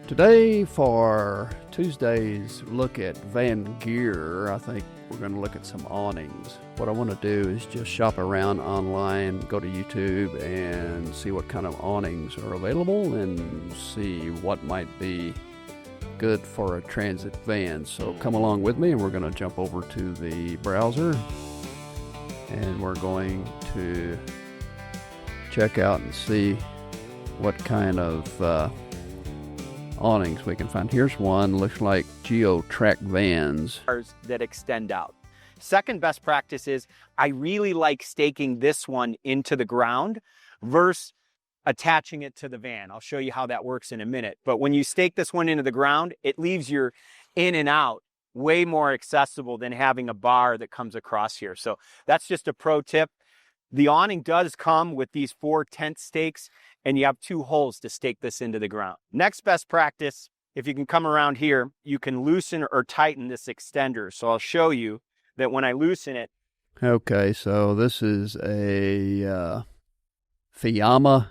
Today, for Tuesday's look at van gear, I think we're going to look at some awnings. What I want to do is just shop around online, go to YouTube, and see what kind of awnings are available and see what might be good for a transit van. So come along with me, and we're going to jump over to the browser, and we're going to check out and see what kind of awnings we can find. Here's one, looks like Geo-Track vans that extend out. Second best practice is I really like staking this one into the ground versus attaching it to the van. I'll show you how that works in a minute. But when you stake this one into the ground, it leaves your in and out way more accessible than having a bar that comes across here. So that's just a pro tip. The awning does come with these 4 tent stakes, and you have 2 holes to stake this into the ground. Next best practice, if you can come around here, you can loosen or tighten this extender. So I'll show you that when I loosen it. Okay, so this is a Fiamma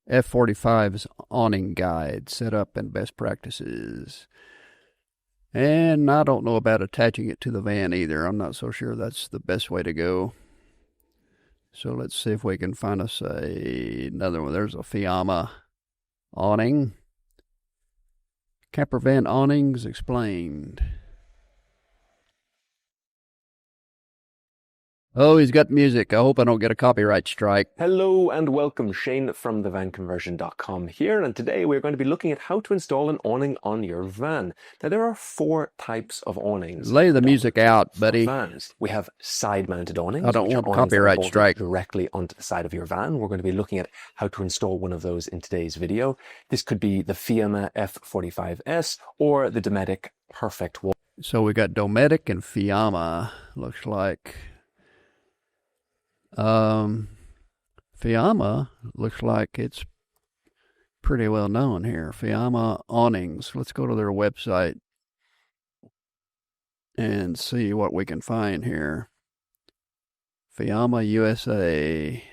F45's awning guide, setup and best practices. And I don't know about attaching it to the van either. I'm not so sure that's the best way to go. So let's see if we can find us another one. There's a Fiamma awning. Camper van awnings explained. Oh, he's got music. I hope I don't get a copyright strike. Hello and welcome, Shane from thevanconversion.com here, and today we're going to be looking at how to install an awning on your van. Now there are 4 types of awnings. Lay the music out, buddy. Vans. We have side-mounted awnings. I don't want copyright strike. Directly onto the side of your van. We're going to be looking at how to install one of those in today's video. This could be the Fiamma F45S or the Dometic Perfect Wall. So we got Dometic and Fiamma, looks like. Fiamma looks like it's pretty well known here. Fiamma awnings. Let's go to their website and see what we can find here. Fiamma USA.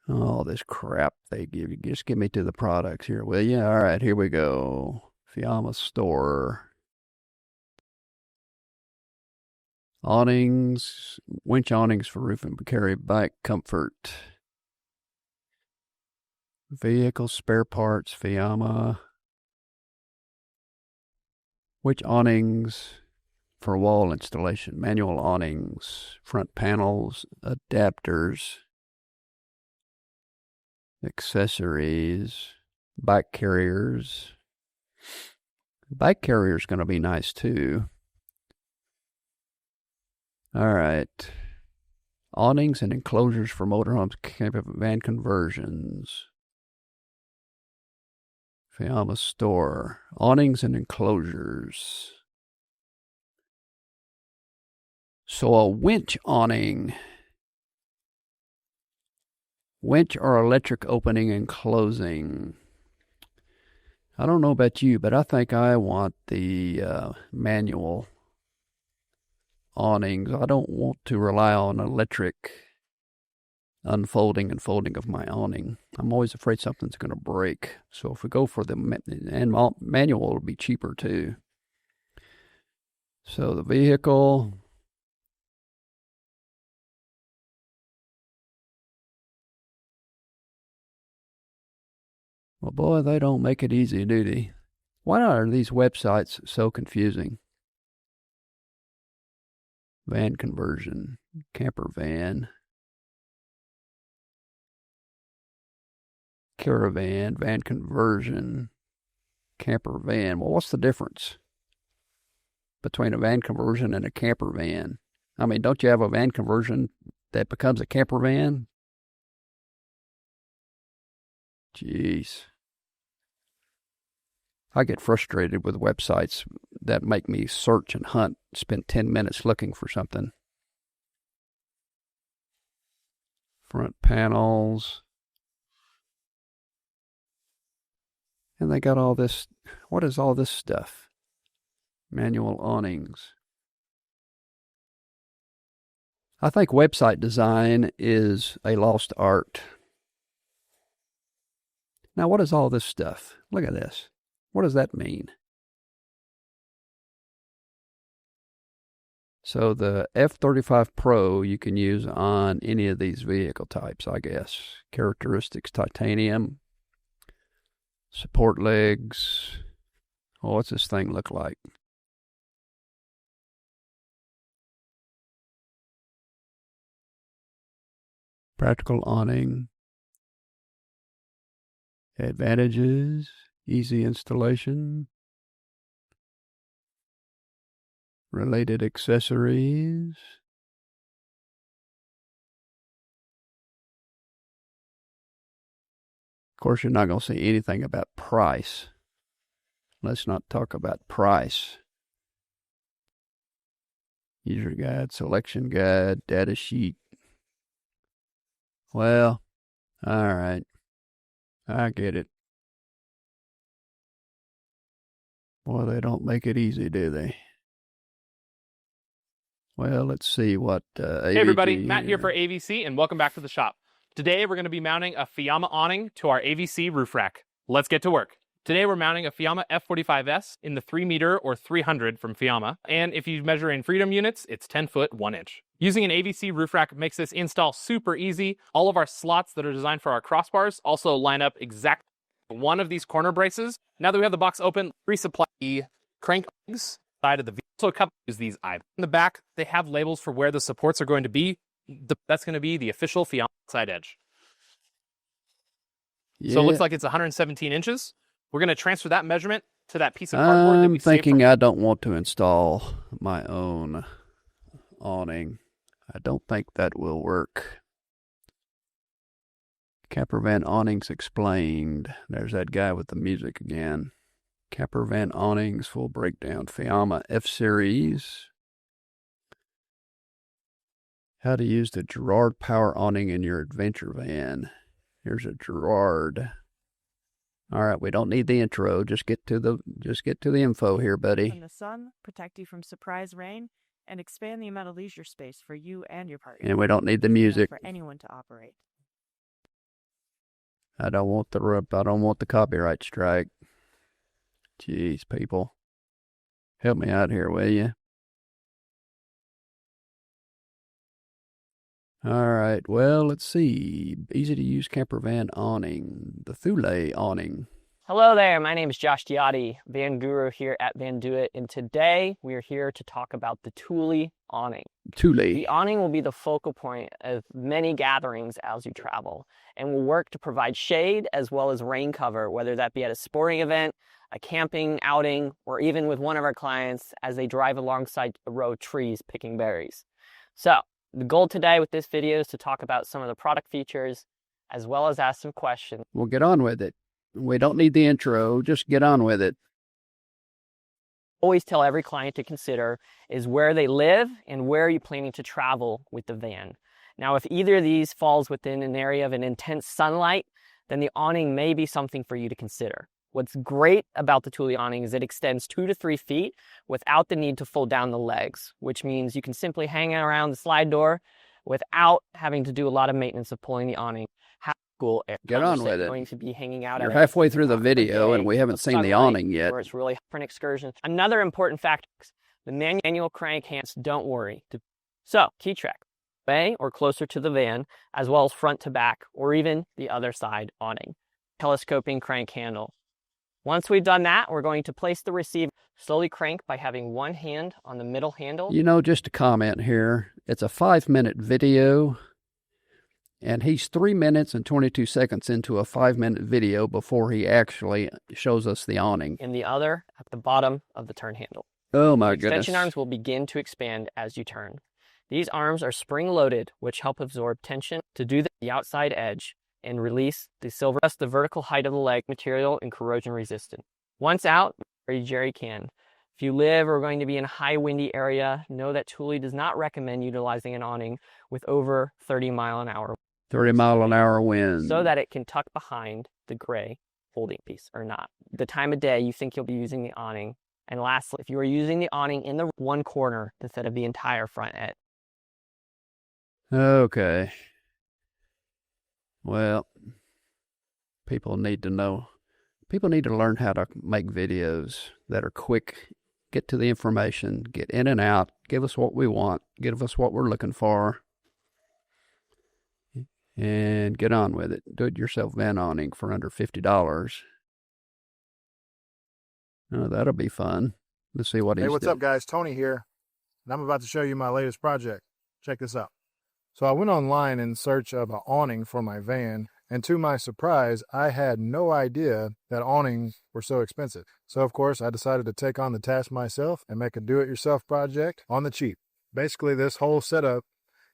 All this crap they give you. Just get me to the products here, will you? All right, here we go. Fiamma store. Awnings, winch awnings for roof and carry bike comfort. Vehicle spare parts, Fiamma. Winch awnings for wall installation. Manual awnings, front panels, adapters, accessories, bike carriers. Bike carrier is going to be nice too. All right. Awnings and enclosures for motorhomes, camper van conversions. Fiamma store. Awnings and enclosures. So a winch awning. Winch or electric opening and closing. I don't know about you, but I think I want the manual awnings. I don't want to rely on electric unfolding and folding of my awning. I'm always afraid something's going to break. So if we go for the manual, it'll be cheaper too. So the vehicle. Well, boy, they don't make it easy, do they? Why are these websites so confusing? Van conversion, camper van, caravan, van conversion, camper van. Well, what's the difference between a van conversion and a camper van? I mean, don't you have a van conversion that becomes a camper van? Jeez. I get frustrated with websites that make me search and hunt, spend 10 minutes looking for something. Front panels. And they got all this. What is all this stuff? Manual awnings. I think website design is a lost art. Now, what is all this stuff? Look at this. What does that mean? So the F-35 Pro you can use on any of these vehicle types, I guess. Characteristics: titanium, support legs. Oh, what's this thing look like? Practical awning. Advantages: easy installation. Related accessories. Of course, you're not going to see anything about price. Let's not talk about price. User guide, selection guide, data sheet. Well, all right. I get it. Boy, they don't make it easy, do they? Well, let's see what Hey everybody, Matt here for AVC, and welcome back to the shop. Today we're going to be mounting a Fiamma awning to our AVC roof rack. Let's get to work. Today we're mounting a Fiamma F45S in the 3 meter or 300 from Fiamma, and if you measure in freedom units, it's 10 foot 1 inch. Using an AVC roof rack makes this install super easy. All of our slots that are designed for our crossbars also line up exactly one of these corner braces. Now that we have the box open, resupply the crank legs side of the vehicle. So a couple use these items. In the back, they have labels for where the supports are going to be. That's going to be the official Fiamma side edge. Yeah. So it looks like it's 117 inches. We're going to transfer that measurement to that piece of cardboard that we I'm thinking I don't want to install my own awning. I don't think that will work. Campervan Awnings Explained. There's that guy with the music again. Campervan Awnings full breakdown. Fiamma F-Series. How to use the Gerard power awning in your adventure van. Here's a Gerard. All right, we don't need the intro. Just get to the info here, buddy. From the sun, protect you from surprise rain, and expand the amount of leisure space for you and your partner. And we don't need the music. For anyone to operate. I don't want the copyright strike. Jeez, people. Help me out here, will you? All right, well, let's see. Easy to use campervan awning. The Thule awning. Hello there, my name is Josh Diotti, Van Guru here at Van Do It, and today we are here to talk about the Thule awning. Thule. The awning will be the focal point of many gatherings as you travel, and will work to provide shade as well as rain cover, whether that be at a sporting event, a camping outing, or even with one of our clients as they drive alongside a row of trees picking berries. So, the goal today with this video is to talk about some of the product features, as well as ask some questions. We'll get on with it. We don't need the intro, just get on with it. Always tell every client to consider is where they live and where are you planning to travel with the van. Now, if either of these falls within an area of an intense sunlight, then the awning may be something for you to consider. What's great about the Thule awning is it extends 2 to 3 feet without the need to fold down the legs, which means you can simply hang around the slide door without having to do a lot of maintenance of pulling the awning. Cool. Get on with it. Going to be hanging out. You're halfway through the video and we haven't seen the awning yet. Where it's really for an excursion. Another important factor: the manual crank hands. Don't worry. So key track, way or closer to the van, as well as front to back, or even the other side awning. Telescoping crank handle. Once we've done that, we're going to place the receiver. Slowly crank by having one hand on the middle handle. You know, just a comment here. It's a 5-minute video. And he's 3 minutes and 22 seconds into a 5-minute video before he actually shows us the awning. And the other at the bottom of the turn handle. Oh my the goodness. Extension arms will begin to expand as you turn. These arms are spring-loaded, which help absorb tension to do the outside edge and release the silver, thus the vertical height of the leg material and corrosion resistant. Once out, very jerry can. If you live or are going to be in a high windy area, know that Thule does not recommend utilizing an awning with over 30 mile an hour. 30-mile-an-hour wind. So that it can tuck behind the gray folding piece or not. The time of day you think you'll be using the awning. And lastly, if you are using the awning in the one corner instead of the entire front edge. Okay. Well, people need to know. People need to learn how to make videos that are quick, get to the information, get in and out, give us what we want, give us what we're looking for, and get on with it. Do-it-yourself van awning for under $50. Oh, that'll be fun. Let's see what he's Hey, what's doing. up, guys? Tony here, and I'm about to show you my latest project. Check this out. So I went online in search of an awning for my van, and to my surprise, I had no idea that awnings were so expensive. So, of course, I decided to take on the task myself and make a do-it-yourself project on the cheap. Basically, this whole setup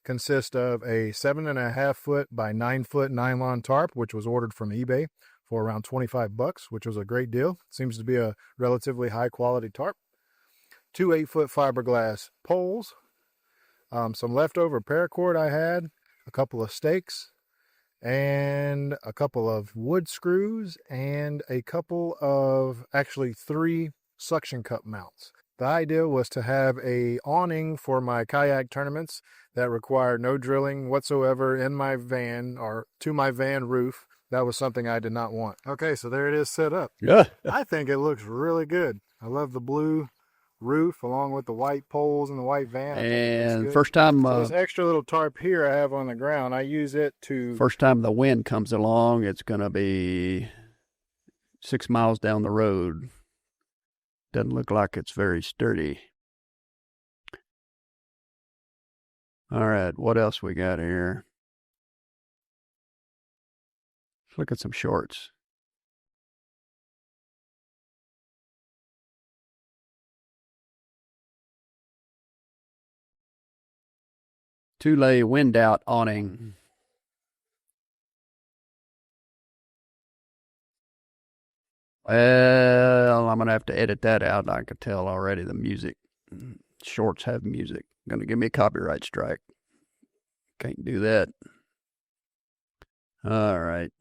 consists of a 7.5 foot by 9 foot nylon tarp, which was ordered from eBay for around $25, which was a great deal. Seems to be a relatively high quality tarp. 2 8-foot fiberglass poles, some leftover paracord I had, a couple of stakes, and a couple of wood screws, and a couple of, actually 3 suction cup mounts. The idea was to have a awning for my kayak tournaments that required no drilling whatsoever in my van or to my van roof. That was something I did not want. Okay, so there it is set up. Yeah. I think it looks really good. I love the blue roof along with the white poles and the white van. And first time, So this extra little tarp here I have on the ground, I use it to... first time the wind comes along, it's going to be 6 miles down the road. Doesn't look like it's very sturdy. All right, what else we got here? Let's look at some shorts. Thule wind out awning. Well, I'm going to have to edit that out. I can tell already the music. Shorts have music. Going to give me a copyright strike. Can't do that. All right.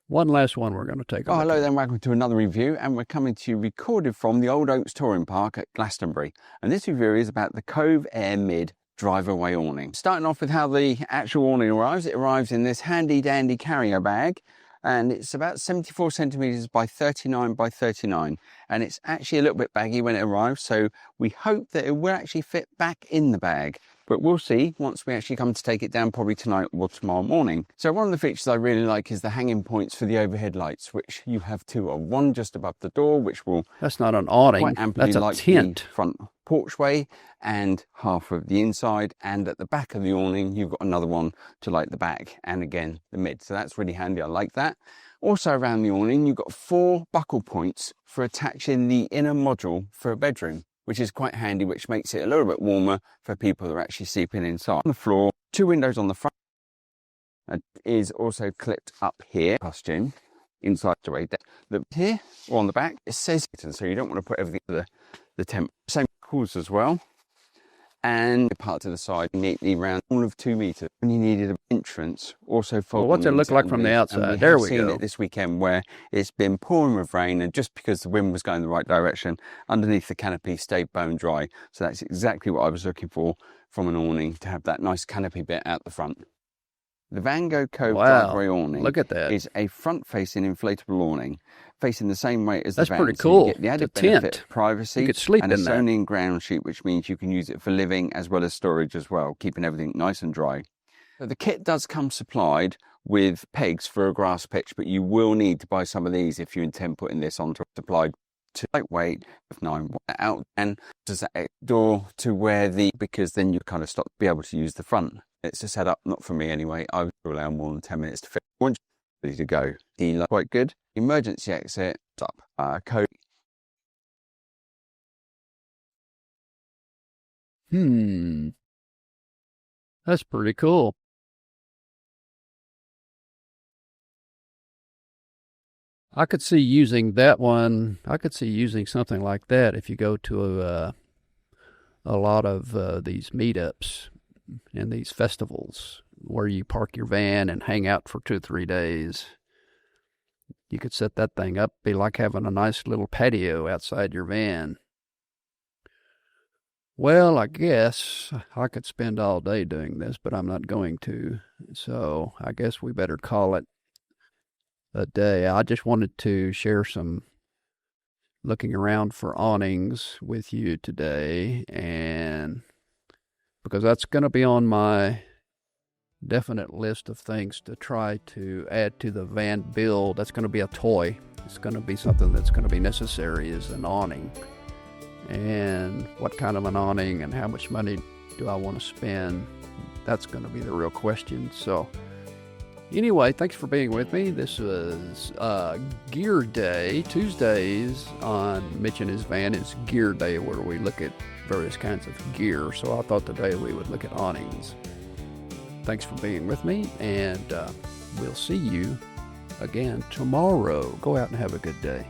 One last one we're going to take a look hello at. there, and welcome to another review, and we're coming to you recorded from the Old Oaks Touring Park at Glastonbury, and this review is about the Cove Air Mid drive-away awning. Starting off with how the actual awning arrives, it arrives in this handy dandy carrier bag, and it's about 74 centimeters by 39 by 39, and it's actually a little bit baggy when it arrives, so we hope that it will actually fit back in the bag. But we'll see once we actually come to take it down, probably tonight or tomorrow morning. So one of the features I really like is the hanging points for the overhead lights, which you have 2 of. One just above the door, which will That's not an awning. quite amply That's a light tent. the front porchway and half of the inside. And at the back of the awning, you've got another one to light the back and again the mid. So that's really handy. I like that. Also around the awning, you've got 4 buckle points for attaching the inner module for a bedroom, which is quite handy, which makes it a little bit warmer for people that are actually sleeping inside. On the floor, 2 windows on the front. It is also clipped up here, costume, inside the way down. Here, or on the back, it says, so you don't want to put everything to the temp. Same cause as well. And part to the side, neatly round, all of 2 meters. When you needed an entrance, also fold. Well, what's it look like from the outside? There we go. We've seen it this weekend where it's been pouring with rain, and just because the wind was going the right direction, underneath the canopy stayed bone dry. So that's exactly what I was looking for from an awning, to have that nice canopy bit out the front. The Van Gogh Cove driveway awning Look at that. is a front-facing inflatable awning, facing the same way as That's the van. pretty So cool. you get the added It's a benefit tent. of privacy. You could sleep and in a that. sewn-in ground sheet, which means you can use it for living as well as storage as well, keeping everything nice and dry. So the kit does come supplied with pegs for a grass pitch, but you will need to buy some of these if you intend putting this onto supplied to lightweight with 9 out, and does that door to where because then you kind of be able to use the front. It's a setup, not for me anyway. I would allow more than 10 minutes to fit. Once you're ready to go, the quite good. Emergency exit up. Code. That's pretty cool. I could see using that one. I could see using something like that if you go to a lot of these meetups and these festivals where you park your van and hang out for 2-3 days. You could set that thing up, be like having a nice little patio outside your van. Well, I guess I could spend all day doing this, but I'm not going to. So I guess we better call it a day. I just wanted to share some looking around for awnings with you today, and because that's going to be on my definite list of things to try to add to the van build. That's going to be a toy. It's going to be something that's going to be necessary, is an awning. And what kind of an awning and how much money do I want to spend? That's going to be the real question. So anyway, thanks for being with me. This was Gear Day. Tuesdays on Mitch and his van is Gear Day, where we look at various kinds of gear. So I thought today we would look at awnings. Thanks for being with me, and we'll see you again tomorrow. Go out and have a good day.